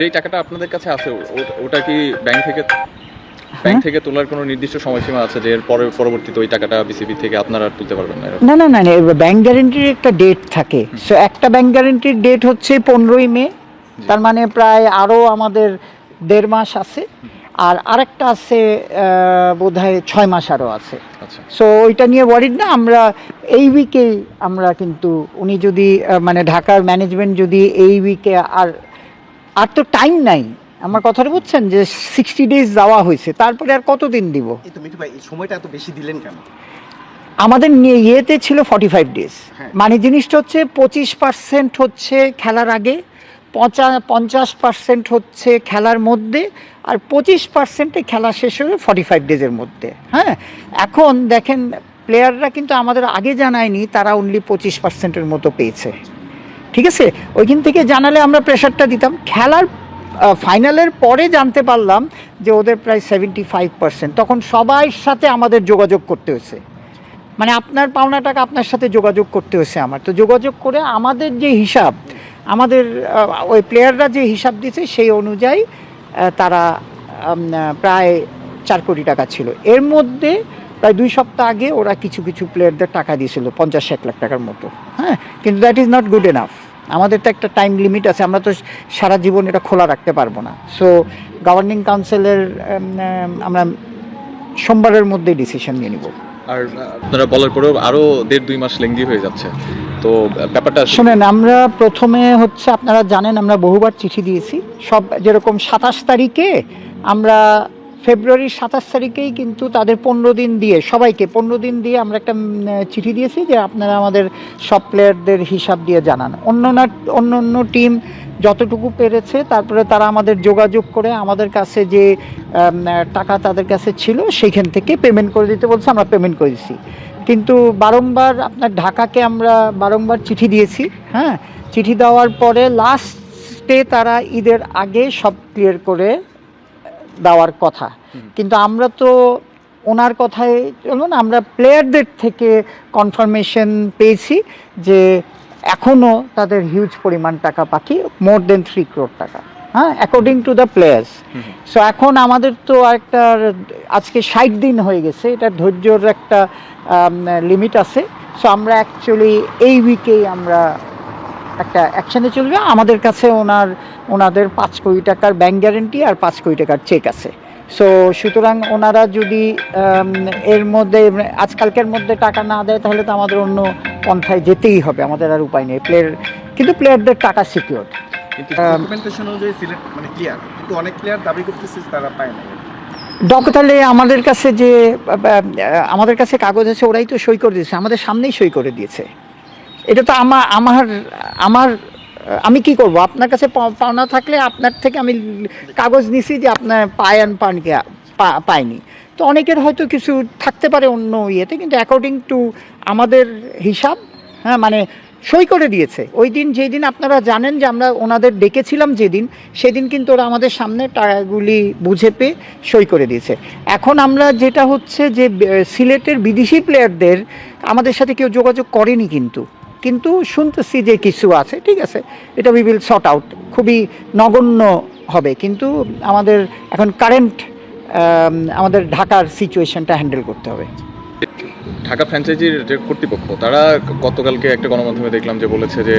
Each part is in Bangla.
এই টাকাটা আপনাদের কাছে আছে, ওটা কি ব্যাংক হ্যাঁ? থেকে তোলার কোনো নির্দিষ্ট সময়সীমা আছে যে এর পরবর্তীতে ওই টাকাটা বিসিবি থেকে আপনারা আর তুলতে পারবেন না? না না না না, ব্যাংক গ্যারেন্টির একটা ডেট থাকে। সো একটা ব্যাংক গ্যারেন্টির ডেট হচ্ছে 15ই মে, তার মানে প্রায় আরও আমাদের 1.5 মাস আছে। আর আরেকটা আছে বোধহয় 6 মাস আরও আছে। আচ্ছা। সো ওইটা নিয়ে ওয়ারিড না। আমরা এই উইকেই আমরা কিন্তু উনি যদি মানে ঢাকার ম্যানেজমেন্ট যদি এই উইকে আর তো টাইম নাই, আমার কথাটা বুঝছেন, যে 60 ডেজ দেওয়া হয়েছে, তারপরে আর কতদিন দিব? এই তো মিঠু ভাই, এই সময়টা এত বেশি দিলেন কেন? আমাদের ইয়েতে ছিল 45 ডেজ। হ্যাঁ। মানে জিনিসটা হচ্ছে 25% হচ্ছে খেলার আগে, 50% হচ্ছে খেলার মধ্যে, আর 25% খেলা শেষ হলে 45 ডেজের মধ্যে। হ্যাঁ, এখন দেখেন প্লেয়াররা কিন্তু আমাদের আগে জানায়নি, তারা অনলি 25%-এর মতো পেয়েছে। ঠিক আছে, ওইখান থেকে জানালে আমরা প্রেশারটা দিতাম। খেলার ফাইনালের পরে জানতে পারলাম যে ওদের প্রায় 75%। তখন সবার সাথে আমাদের যোগাযোগ করতে হয়েছে, মানে আপনার পাওনা টাকা আপনার সাথে যোগাযোগ করতে হয়েছে আমার। তো যোগাযোগ করে আমাদের যে হিসাব, আমাদের ওই প্লেয়াররা যে হিসাব দিয়েছে সেই অনুযায়ী তারা প্রায় 4 কোটি টাকা ছিল। এর মধ্যে প্রায় 2 সপ্তাহ আগে ওরা কিছু কিছু প্লেয়ারদের টাকা দিয়েছিল 50-1 লাখ টাকার মতো। হ্যাঁ, কিন্তু that is not good enough. আমাদের তো একটা টাইম লিমিট আছে, আমরা তো সারা জীবন এটা খোলা রাখতে পারবো না। সো গভর্নিং কাউন্সিলের আমরা সোমবারের মধ্যেই ডিসিশন নিয়ে নিব। আর আপনারা বলার পরেও আরও 1.5-2 মাস লেংদি হয়ে যাচ্ছে, তো ব্যাপারটা শোনেন, আমরা প্রথমে হচ্ছে আপনারা জানেন আমরা বহুবার চিঠি দিয়েছি। সব যেরকম 27 তারিখে আমরা, ফেব্রুয়ারির 27 তারিখেই কিন্তু তাদের 15 দিন দিয়ে, সবাইকে 15 দিন দিয়ে আমরা একটা চিঠি দিয়েছি যে আপনারা আমাদের সব প্লেয়ারদের হিসাব দিয়ে জানান। অন্য টিম যতটুকু পেরেছে, তারপরে তারা আমাদের যোগাযোগ করে আমাদের কাছে যে টাকা তাদের কাছে ছিল সেইখান থেকে পেমেন্ট করে দিতে বলছে, আমরা পেমেন্ট করে দিচ্ছি। কিন্তু বারংবার আপনার ঢাকাকে আমরা বারংবার চিঠি দিয়েছি। হ্যাঁ, চিঠি দেওয়ার পরে লাস্টে তারা ঈদের আগে সব ক্লিয়ার করে দেওয়ার কথা, কিন্তু আমরা তো ওনার কথায় চলুন না, আমরা প্লেয়ারদের থেকে কনফার্মেশন পেয়েছি যে এখনও তাদের হিউজ পরিমাণ টাকা বাকি, মোর দেন 3 crore টাকা। হ্যাঁ, according to the players. So এখন আমাদের তো একটা, আজকে 60 দিন হয়ে গেছে, এটা ধৈর্যর একটা লিমিট আছে। সো আমরা অ্যাকচুয়ালি এই উইকেই আমরা একটা অ্যাকশানে চলবে। আমাদের কাছে ওনাদের 5 কোটি টাকার ব্যাংক গ্যারেন্টি আর 5 কোটি টাকার চেক আছে। সো সুতরাং ওনারা যদি এর মধ্যে আজকালকের মধ্যে টাকা না দেয়, তাহলে তো আমাদের অন্য পন্থায় যেতেই হবে, আমাদের আর উপায় নেই। কিন্তু প্লেয়ারদের টাকা সিকিউর। কিন্তু ডকুমেন্টেশন অনুযায়ী সিলেক্ট মানে ক্লিয়ার, কিন্তু অনেক প্লেয়ার দাবি করতেছে তারা পায় না। তাহলে আমাদের কাছে কাগজ আছে, ওরাই তো সই করে দিয়েছে, আমাদের সামনেই সই করে দিয়েছে। এটা তো আমি কি করব? আপনার কাছে পাওনা থাকলে আপনার থেকে আমি কাগজ নিছি যে আপনার পায়নি। তো অনেকের হয়তো কিছু থাকতে পারে অন্য ইয়েতে, কিন্তু অ্যাকর্ডিং টু আমাদের হিসাব, হ্যাঁ, মানে সই করে দিয়েছে। ওই দিন যেই দিন আপনারা জানেন যে আমরা ওনাদের ডেকেছিলাম যেদিন, সেদিন কিন্তু ওরা আমাদের সামনে টাকাগুলি বুঝে পেয়ে সই করে দিয়েছে। এখন আমরা যেটা হচ্ছে যে সিলেটের বিদেশি প্লেয়ারদের আমাদের সাথে কেউ যোগাযোগ করেনি, কিন্তু শুনতেছি যে কিছু আছে। ঠিক আছে, এটা উই উইল সর্ট আউট, খুবই নগণ্য হবে। কিন্তু আমাদের এখন কারেন্ট আমাদের ঢাকার সিচুয়েশনটা হ্যান্ডেল করতে হবে। ঢাকা ফ্র্যাঞ্চাইজির যে কর্তৃপক্ষ, তারা গতকালকে একটা গণমাধ্যমে দেখলাম যে বলেছে যে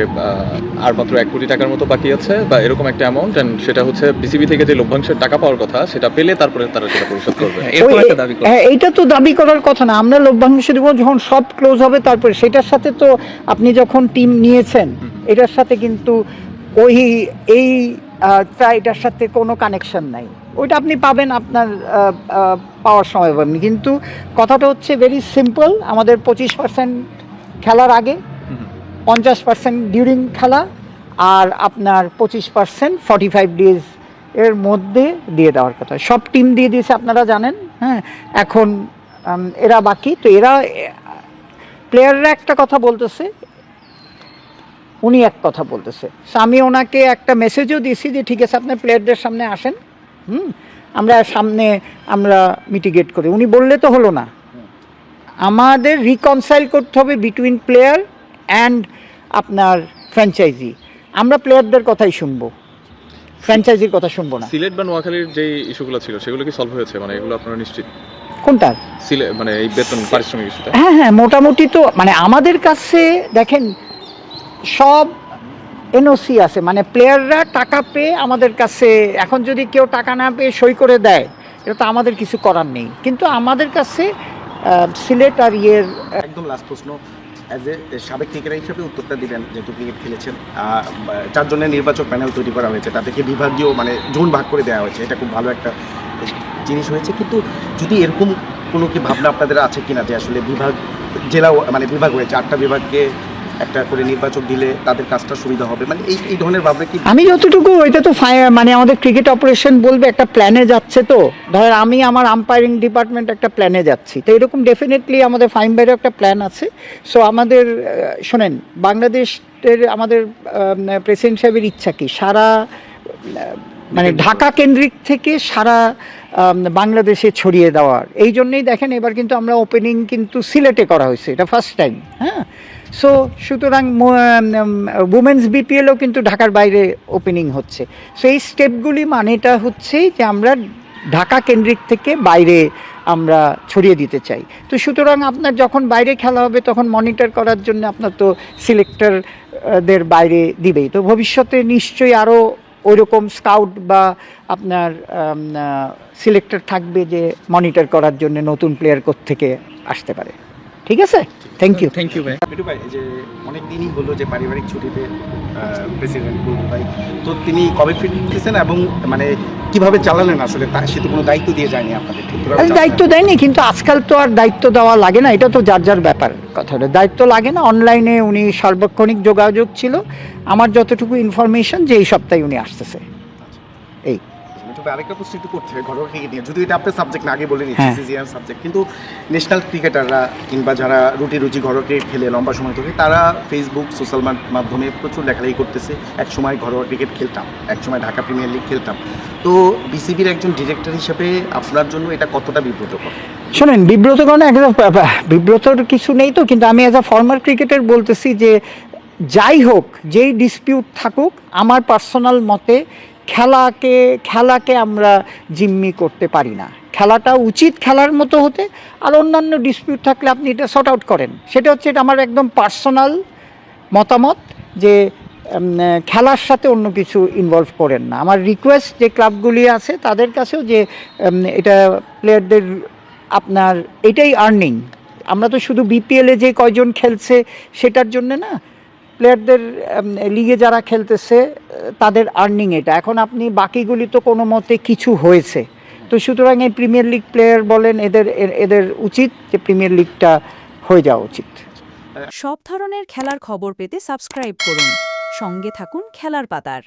আর মাত্র 1 কোটি টাকার মতো বাকি আছে বা এরকম একটা অ্যামাউন্ট, অ্যান্ড সেটা হচ্ছে বিসিবি থেকে যে লভ্যাংশের টাকা পাওয়ার কথা সেটা পেলে তারপরে তারা সেটা পরিশোধ করবে। এইটা তো দাবি করার কথা না। আমরা লভ্যাংশ দেবো যখন সব ক্লোজ হবে, তারপরে সেটার সাথে তো আপনি যখন টিম নিয়েছেন, এটার সাথে কিন্তু এটার সাথে কোনো কানেকশন নাই। ওইটা আপনি পাবেন আপনার পাওয়ার সময় পাবেন। কিন্তু কথাটা হচ্ছে ভেরি সিম্পল, আমাদের 25% খেলার আগে, 50% ডিউরিং খেলা, আর আপনার 25% 45 ডেজ এর মধ্যে দিয়ে দেওয়ার কথা। সব টিম দিয়ে দিয়েছে আপনারা জানেন। হ্যাঁ, এখন এরা বাকি। তো প্লেয়াররা একটা কথা বলতেছে, উনি এক কথা বলতেছে। আমি ওনাকে একটা মেসেজও দিয়েছি যে ঠিক আছে, আপনার প্লেয়ারদের সামনে আসেন, আমরা মিটিগেট করি। উনি বললে তো হলো না, আমাদের রিকনসাইল করতে হবে বিটুইন প্লেয়ার অ্যান্ড আপনার ফ্র্যাঞ্চাইজি। আমরা প্লেয়ারদের কথাই শুনবো। ফ্র্যাঞ্চাইজির কথা শুনবো না। সিলেট বা নোয়াখালীর যে ইস্যুগুলো ছিল সেগুলো কি সলভ হয়েছে, মানে এগুলো আপনারা নিশ্চিত? কোনটা? সিলেট মানে এই বেতন পারিশ্রমিক ইস্যুটা? হ্যাঁ হ্যাঁ, মোটামুটি তো মানে আমাদের কাছে দেখেন সব এনওসি আছে, মানে প্লেয়াররা টাকা পেয়ে আমাদের কাছে, এখন যদি কেউ টাকা না পেয়ে সই করে দেয় এটা তো আমাদের কিছু করার নেই, কিন্তু আমাদের কাছে সিলেট আর ইয়ের একদম লাস্ট প্রশ্ন, অ্যাজ এ সাবেক ক্রিকেটার হিসেবে উত্তরটা দিবেন, যেহেতু ক্রিকেট খেলেছেন। 4 জনের নির্বাচক প্যানেল তৈরি করা হয়েছে, তাদেরকে বিভাগীয় মানে জোন ভাগ করে দেওয়া হয়েছে, এটা খুব ভালো একটা জিনিস হয়েছে। কিন্তু যদি এরকম কোনো কি ভাবনা আপনাদের আছে কিনা যে আসলে বিভাগ, জেলা মানে বিভাগ হয়েছে 8টা বিভাগকে একটা করে নির্বাচক দিলে তাদের কাজটা সুবিধা হবে, মানে এই ধরনের ভাবনা কি? আমি যতটুকু, এটা তো মানে আমাদের ক্রিকেট অপারেশন বলবে একটা প্ল্যানে যাচ্ছে, তো ধর আমি আমার আম্পায়ারিং ডিপার্টমেন্ট একটা প্ল্যানে যাচ্ছি, তো এরকম ডেফিনেটলি আমাদের ফাইন বাইরেও একটা প্ল্যান আছে। সো আমাদের শোনেন, বাংলাদেশের আমাদের প্রেসিডেন্ট সাহেবের ইচ্ছা কি সারা মানে ঢাকা কেন্দ্রিক থেকে সারা বাংলাদেশে ছড়িয়ে দেওয়ার, এই জন্যেই দেখেন এবার কিন্তু আমরা ওপেনিং কিন্তু সিলেটে করা হয়েছে, এটা ফার্স্ট টাইম। হ্যাঁ, সো সুতরাং উমেন্স বিপিএলও কিন্তু ঢাকার বাইরে ওপেনিং হচ্ছে। সো এই স্টেপগুলি মানেটা হচ্ছে যে আমরা ঢাকা কেন্দ্রিক থেকে বাইরে আমরা ছড়িয়ে দিতে চাই। তো সুতরাং আপনার যখন বাইরে খেলা হবে তখন মনিটর করার জন্য আপনার তো সিলেক্টরদের বাইরে দিবেই, তো ভবিষ্যতে নিশ্চয়ই আরও ওইরকম স্কাউট বা আপনার সিলেক্টর থাকবে যে মনিটর করার জন্য নতুন প্লেয়ার কোত্থেকে আসতে পারে। ঠিক আছে, থ্যাংক ইউ। থ্যাংক ইউ ভাই। মিঠু ভাই, যে অনেক দিনই হলো যে পারিবারিক ছুটিতে প্রেসিডেন্ট বুলবুল ভাই, তো তিনি কবে ফিরতেছেন এবং মানে কিভাবে চালালেন আসলে, সে তো কোনো দায়িত্ব দিয়ে যায়নি আপনাদের, ঠিক কিভাবে চালালেন? দায়িত্ব দেয়নি, কিন্তু আজকাল তো আর দায়িত্ব দেওয়া লাগে না, এটা তো যার যার ব্যাপার। কথাটা দায়িত্ব লাগে না, অনলাইনে উনি সার্বক্ষণিক যোগাযোগ ছিল। আমার যতটুকু ইনফরমেশন যে এই সপ্তাহে উনি আসতেছে, এই। মিঠু ভাই, আরেকটা প্রশ্ন একটু করতে হয় ঘরোয়া ক্রিকেট নিয়ে, যদি এটা আপনার সাবজেক্ট না, আগে বলে নিচ্ছি হ্যাঁ। সিজিএম সাবজেক্ট, কিন্তু ন্যাশনাল ক্রিকেটাররা কিংবা যারা রুটি ঘরোয়া ক্রিকেট খেলে লম্বা সময় ধরে, তারা ফেসবুক সোশ্যাল মাধ্যমে প্রচুর লেখালেখি করতেছে, এক সময় ঘরোয়া ক্রিকেট খেলতাম, এক সময় ঢাকা প্রিমিয়ার লিগ খেলতাম। তো বিসিবির একজন ডিরেক্টর হিসেবে আপনার জন্য এটা কতটা বিব্রতকর? শোনেন, বিব্রতকর না, বিব্রতর কিছু নেই তো, কিন্তু আমি অ্যাজ আ ফর্মার ক্রিকেটার বলতেছি যে যাই হোক, যেই ডিসপিউট থাকুক, আমার পার্সোনাল মতে খেলাকে আমরা জিম্মি করতে পারি না। খেলাটা উচিত খেলার মতো হতে, আর অন্যান্য ডিসপিউট থাকলে আপনি এটা সর্ট আউট করেন। সেটা হচ্ছে এটা আমার একদম পার্সোনাল মতামত যে খেলার সাথে অন্য কিছু ইনভলভ করেন না। আমার রিকোয়েস্ট যে ক্লাবগুলি আছে তাদের কাছেও যে এটা প্লেয়ারদের আপনার এটাই আর্নিং। আমরা তো শুধু বিপিএলে যে কয়জন খেলছে সেটার জন্য না, প্লেয়ারদের লিগে যারা খেলতেছে তাদের আর্নিং এটা। এখন আপনি বাকিগুলি তো কোনো মতে কিছু হয়েছে, তো সুতরাং এই প্রিমিয়ার লিগ প্লেয়ার বলেন, এদের উচিত যে প্রিমিয়ার লিগটা হয়ে যাওয়া উচিত। সব ধরনের খেলার খবর পেতে সাবস্ক্রাইব করুন, সঙ্গে থাকুন খেলার পাতার।